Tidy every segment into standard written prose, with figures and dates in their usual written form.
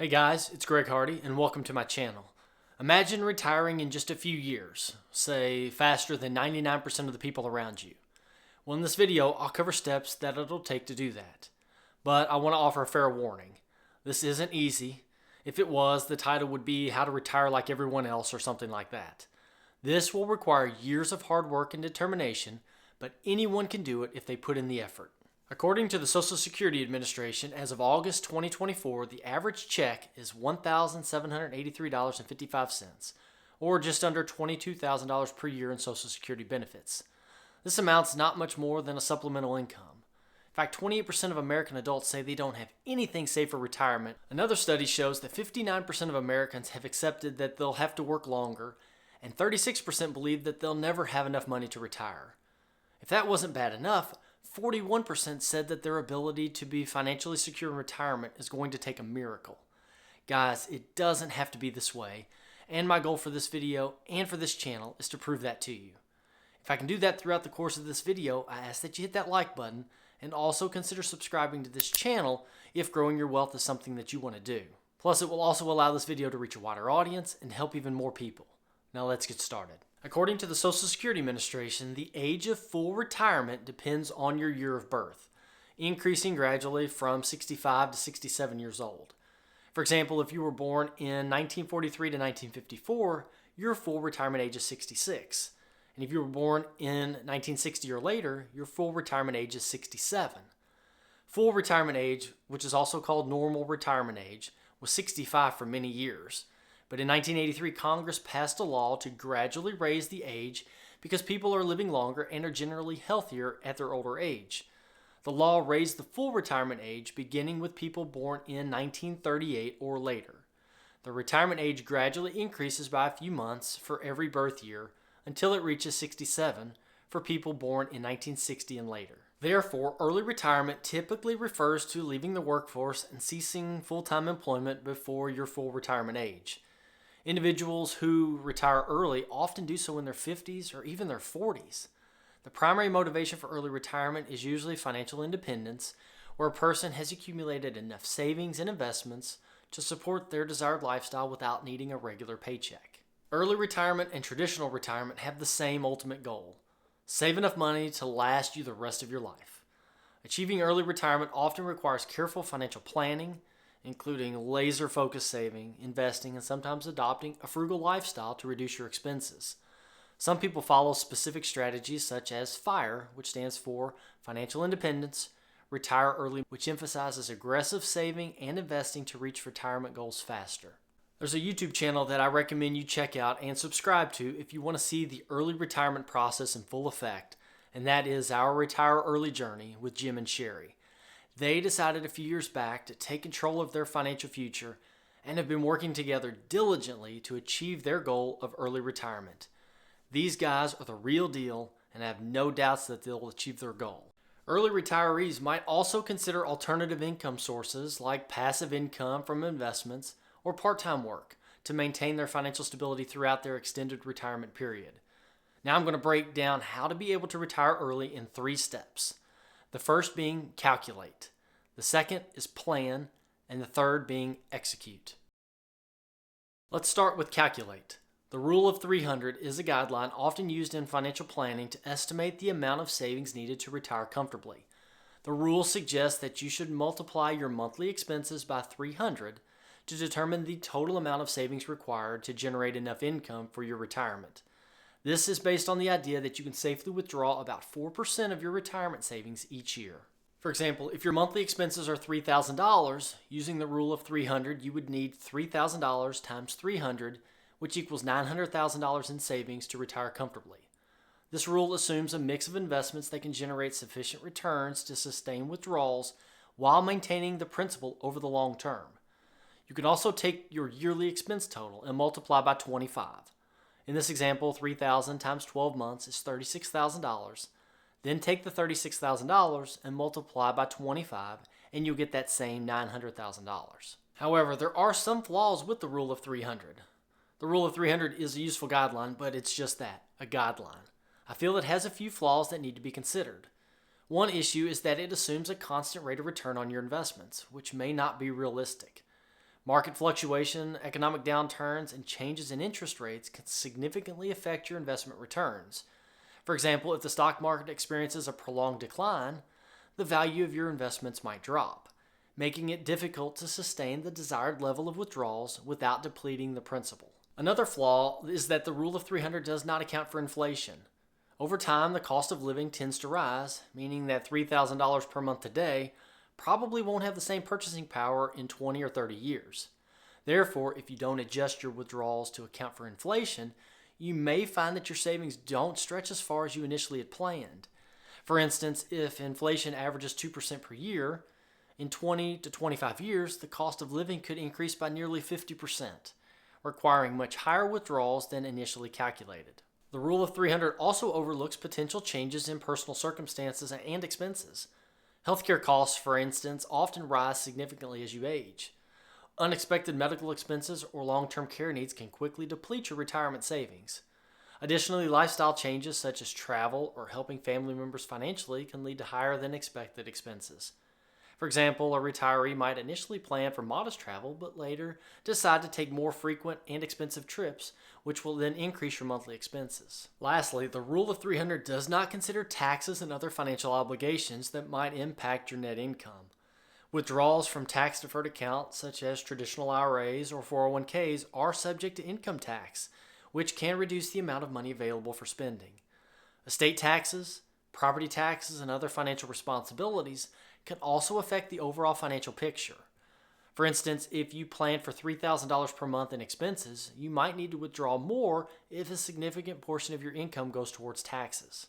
Hey guys, it's Greg Hardy and welcome to my channel. Imagine retiring in just a few years, say faster than 99% of the people around you. Well, in this video, I'll cover steps that it'll take to do that. But I want to offer a fair warning. This isn't easy. If it was, the title would be How to Retire Like Everyone Else or something like that. This will require years of hard work and determination, but anyone can do it if they put in the effort. According to the Social Security Administration, as of August 2024, the average check is $1,783.55, or just under $22,000 per year in Social Security benefits. This amounts not much more than a supplemental income. In fact, 28% of American adults say they don't have anything saved for retirement. Another study shows that 59% of Americans have accepted that they'll have to work longer, and 36% believe that they'll never have enough money to retire. If that wasn't bad enough, 41% said that their ability to be financially secure in retirement is going to take a miracle. Guys, it doesn't have to be this way, and my goal for this video and for this channel is to prove that to you. If I can do that throughout the course of this video, I ask that you hit that like button and also consider subscribing to this channel if growing your wealth is something that you want to do. Plus, it will also allow this video to reach a wider audience and help even more people. Now let's get started. According to the Social Security Administration, the age of full retirement depends on your year of birth, increasing gradually from 65 to 67 years old. For example, if you were born in 1943 to 1954, your full retirement age is 66. And if you were born in 1960 or later, your full retirement age is 67. Full retirement age, which is also called normal retirement age, was 65 for many years. But in 1983, Congress passed a law to gradually raise the age because people are living longer and are generally healthier at their older age. The law raised the full retirement age beginning with people born in 1938 or later. The retirement age gradually increases by a few months for every birth year until it reaches 67 for people born in 1960 and later. Therefore, early retirement typically refers to leaving the workforce and ceasing full-time employment before your full retirement age. Individuals who retire early often do so in their 50s or even their 40s. The primary motivation for early retirement is usually financial independence, where a person has accumulated enough savings and investments to support their desired lifestyle without needing a regular paycheck. Early retirement and traditional retirement have the same ultimate goal: save enough money to last you the rest of your life. Achieving early retirement often requires careful financial planning, including laser-focused saving, investing, and sometimes adopting a frugal lifestyle to reduce your expenses. Some people follow specific strategies such as FIRE, which stands for Financial Independence, Retire Early, which emphasizes aggressive saving and investing to reach retirement goals faster. There's a YouTube channel that I recommend you check out and subscribe to if you want to see the early retirement process in full effect, and that is Our Retire Early Journey with Jim and Sherry. They decided a few years back to take control of their financial future and have been working together diligently to achieve their goal of early retirement. These guys are the real deal, and I have no doubts that they'll achieve their goal. Early retirees might also consider alternative income sources like passive income from investments or part-time work to maintain their financial stability throughout their extended retirement period. Now I'm going to break down how to be able to retire early in 3 steps. The first being calculate, the second is plan, and the third being execute. Let's start with calculate. The rule of 300 is a guideline often used in financial planning to estimate the amount of savings needed to retire comfortably. The rule suggests that you should multiply your monthly expenses by 300 to determine the total amount of savings required to generate enough income for your retirement. This is based on the idea that you can safely withdraw about 4% of your retirement savings each year. For example, if your monthly expenses are $3,000, using the rule of 300, you would need $3,000 times 300, which equals $900,000 in savings to retire comfortably. This rule assumes a mix of investments that can generate sufficient returns to sustain withdrawals while maintaining the principal over the long term. You can also take your yearly expense total and multiply by 25. In this example, $3,000 times 12 months is $36,000. Then take the $36,000 and multiply by 25, and you'll get that same $900,000. However, there are some flaws with the rule of 300. The rule of 300 is a useful guideline, but it's just that, a guideline. I feel it has a few flaws that need to be considered. One issue is that it assumes a constant rate of return on your investments, which may not be realistic. Market fluctuation, economic downturns, and changes in interest rates can significantly affect your investment returns. For example, if the stock market experiences a prolonged decline, the value of your investments might drop, making it difficult to sustain the desired level of withdrawals without depleting the principal. Another flaw is that the rule of 300 does not account for inflation. Over time, the cost of living tends to rise, meaning that $3,000 per month today probably won't have the same purchasing power in 20 or 30 years. Therefore, if you don't adjust your withdrawals to account for inflation, you may find that your savings don't stretch as far as you initially had planned. For instance, if inflation averages 2% per year, in 20 to 25 years, the cost of living could increase by nearly 50%, requiring much higher withdrawals than initially calculated. The rule of 300 also overlooks potential changes in personal circumstances and expenses. Healthcare costs, for instance, often rise significantly as you age. Unexpected medical expenses or long-term care needs can quickly deplete your retirement savings. Additionally, lifestyle changes such as travel or helping family members financially can lead to higher than expected expenses. For example, a retiree might initially plan for modest travel, but later decide to take more frequent and expensive trips, which will then increase your monthly expenses. Lastly, the rule of 300 does not consider taxes and other financial obligations that might impact your net income. Withdrawals from tax-deferred accounts, such as traditional IRAs or 401ks, are subject to income tax, which can reduce the amount of money available for spending. Estate taxes, property taxes, and other financial responsibilities can also affect the overall financial picture. For instance, if you plan for $3,000 per month in expenses, you might need to withdraw more if a significant portion of your income goes towards taxes.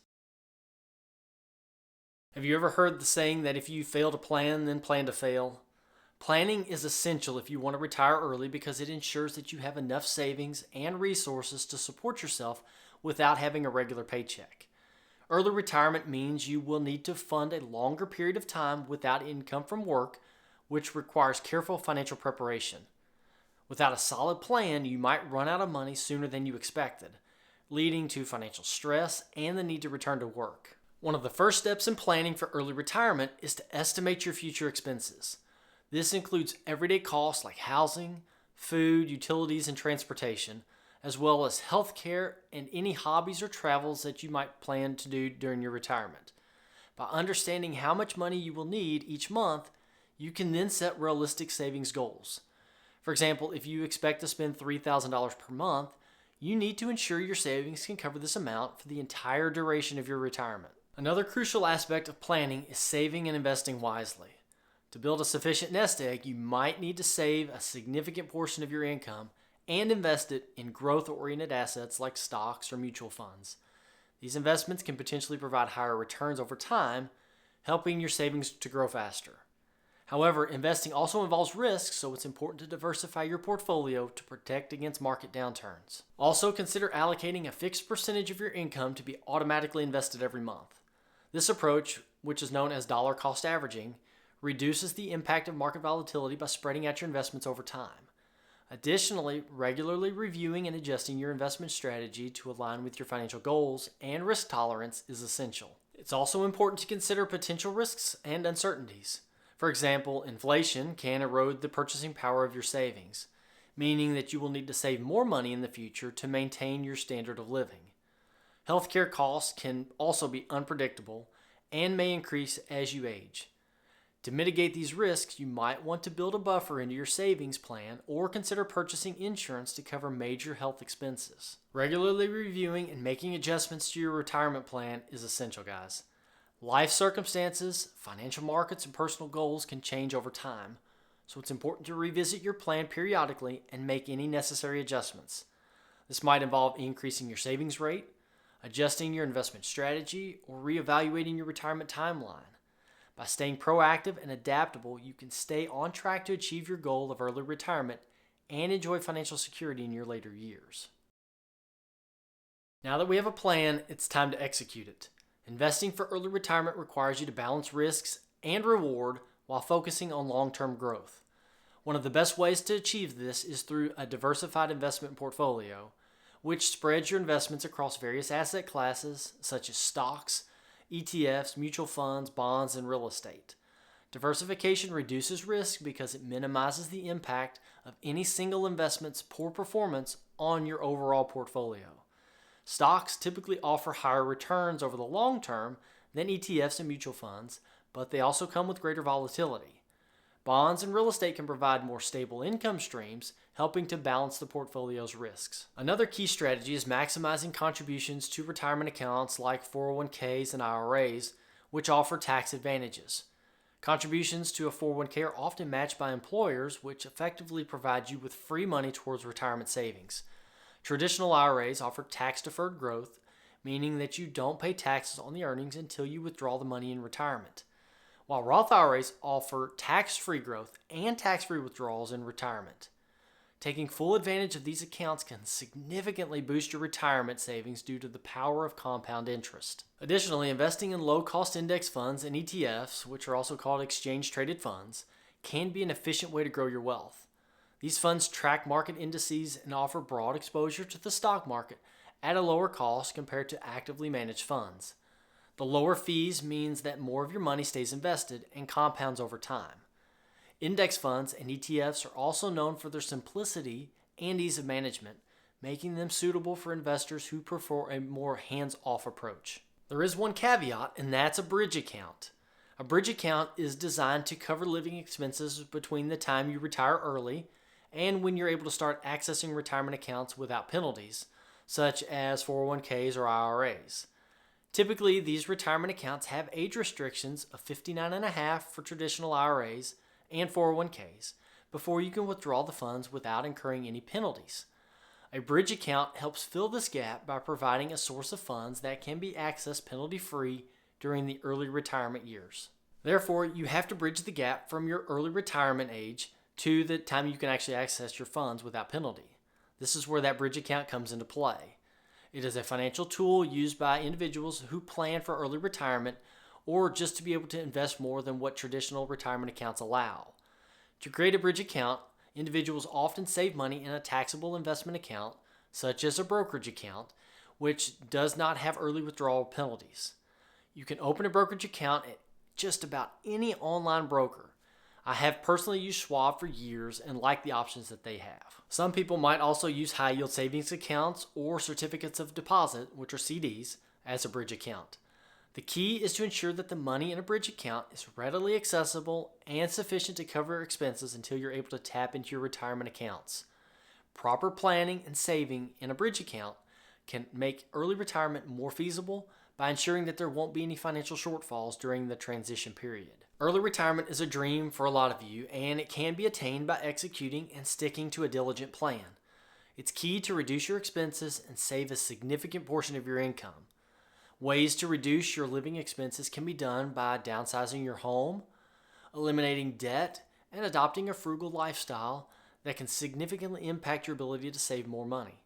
Have you ever heard the saying that if you fail to plan, then plan to fail? Planning is essential if you want to retire early because it ensures that you have enough savings and resources to support yourself without having a regular paycheck. Early retirement means you will need to fund a longer period of time without income from work, which requires careful financial preparation. Without a solid plan, you might run out of money sooner than you expected, leading to financial stress and the need to return to work. One of the first steps in planning for early retirement is to estimate your future expenses. This includes everyday costs like housing, food, utilities, and transportation, as well as health care and any hobbies or travels that you might plan to do during your retirement. By understanding how much money you will need each month, you can then set realistic savings goals. For example, if you expect to spend $3,000 per month, you need to ensure your savings can cover this amount for the entire duration of your retirement. Another crucial aspect of planning is saving and investing wisely. To build a sufficient nest egg, you might need to save a significant portion of your income and invest it in growth-oriented assets like stocks or mutual funds. These investments can potentially provide higher returns over time, helping your savings to grow faster. However, investing also involves risks, so it's important to diversify your portfolio to protect against market downturns. Also, consider allocating a fixed percentage of your income to be automatically invested every month. This approach, which is known as dollar cost averaging, reduces the impact of market volatility by spreading out your investments over time. Additionally, regularly reviewing and adjusting your investment strategy to align with your financial goals and risk tolerance is essential. It's also important to consider potential risks and uncertainties. For example, inflation can erode the purchasing power of your savings, meaning that you will need to save more money in the future to maintain your standard of living. Healthcare costs can also be unpredictable and may increase as you age. To mitigate these risks, you might want to build a buffer into your savings plan or consider purchasing insurance to cover major health expenses. Regularly reviewing and making adjustments to your retirement plan is essential, guys. Life circumstances, financial markets, and personal goals can change over time, so it's important to revisit your plan periodically and make any necessary adjustments. This might involve increasing your savings rate, adjusting your investment strategy, or reevaluating your retirement timeline. By staying proactive and adaptable, you can stay on track to achieve your goal of early retirement and enjoy financial security in your later years. Now that we have a plan, it's time to execute it. Investing for early retirement requires you to balance risks and reward while focusing on long-term growth. One of the best ways to achieve this is through a diversified investment portfolio, which spreads your investments across various asset classes such as stocks, ETFs, mutual funds, bonds, and real estate. Diversification reduces risk because it minimizes the impact of any single investment's poor performance on your overall portfolio. Stocks typically offer higher returns over the long term than ETFs and mutual funds, but they also come with greater volatility. Bonds and real estate can provide more stable income streams, helping to balance the portfolio's risks. Another key strategy is maximizing contributions to retirement accounts like 401ks and IRAs, which offer tax advantages. Contributions to a 401k are often matched by employers, which effectively provide you with free money towards retirement savings. Traditional IRAs offer tax-deferred growth, meaning that you don't pay taxes on the earnings until you withdraw the money in retirement, while Roth IRAs offer tax-free growth and tax-free withdrawals in retirement. Taking full advantage of these accounts can significantly boost your retirement savings due to the power of compound interest. Additionally, investing in low-cost index funds and ETFs, which are also called exchange-traded funds, can be an efficient way to grow your wealth. These funds track market indices and offer broad exposure to the stock market at a lower cost compared to actively managed funds. The lower fees means that more of your money stays invested and compounds over time. Index funds and ETFs are also known for their simplicity and ease of management, making them suitable for investors who prefer a more hands-off approach. There is one caveat, and that's a bridge account. A bridge account is designed to cover living expenses between the time you retire early and when you're able to start accessing retirement accounts without penalties, such as 401ks or IRAs. Typically, these retirement accounts have age restrictions of 59 and a half for traditional IRAs and 401ks before you can withdraw the funds without incurring any penalties. A bridge account helps fill this gap by providing a source of funds that can be accessed penalty-free during the early retirement years. Therefore, you have to bridge the gap from your early retirement age to the time you can actually access your funds without penalty. This is where that bridge account comes into play. It is a financial tool used by individuals who plan for early retirement or just to be able to invest more than what traditional retirement accounts allow. To create a bridge account, individuals often save money in a taxable investment account, such as a brokerage account, which does not have early withdrawal penalties. You can open a brokerage account at just about any online broker. I have personally used Schwab for years and like the options that they have. Some people might also use high yield savings accounts or certificates of deposit, which are CDs, as a bridge account. The key is to ensure that the money in a bridge account is readily accessible and sufficient to cover expenses until you're able to tap into your retirement accounts. Proper planning and saving in a bridge account can make early retirement more feasible by ensuring that there won't be any financial shortfalls during the transition period. Early retirement is a dream for a lot of you, and it can be attained by executing and sticking to a diligent plan. It's key to reduce your expenses and save a significant portion of your income. Ways to reduce your living expenses can be done by downsizing your home, eliminating debt, and adopting a frugal lifestyle that can significantly impact your ability to save more money.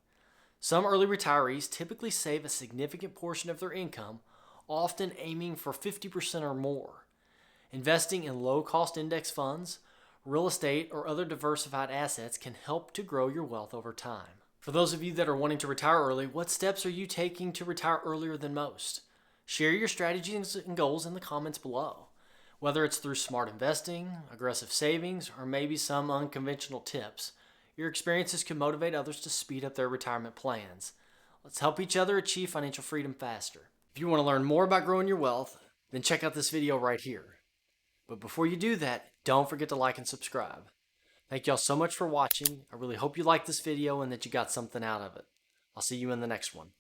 Some early retirees typically save a significant portion of their income, often aiming for 50% or more. Investing in low-cost index funds, real estate, or other diversified assets can help to grow your wealth over time. For those of you that are wanting to retire early, what steps are you taking to retire earlier than most? Share your strategies and goals in the comments below. Whether it's through smart investing, aggressive savings, or maybe some unconventional tips, your experiences can motivate others to speed up their retirement plans. Let's help each other achieve financial freedom faster. If you want to learn more about growing your wealth, then check out this video right here. But before you do that, don't forget to like and subscribe. Thank y'all so much for watching. I really hope you liked this video and that you got something out of it. I'll see you in the next one.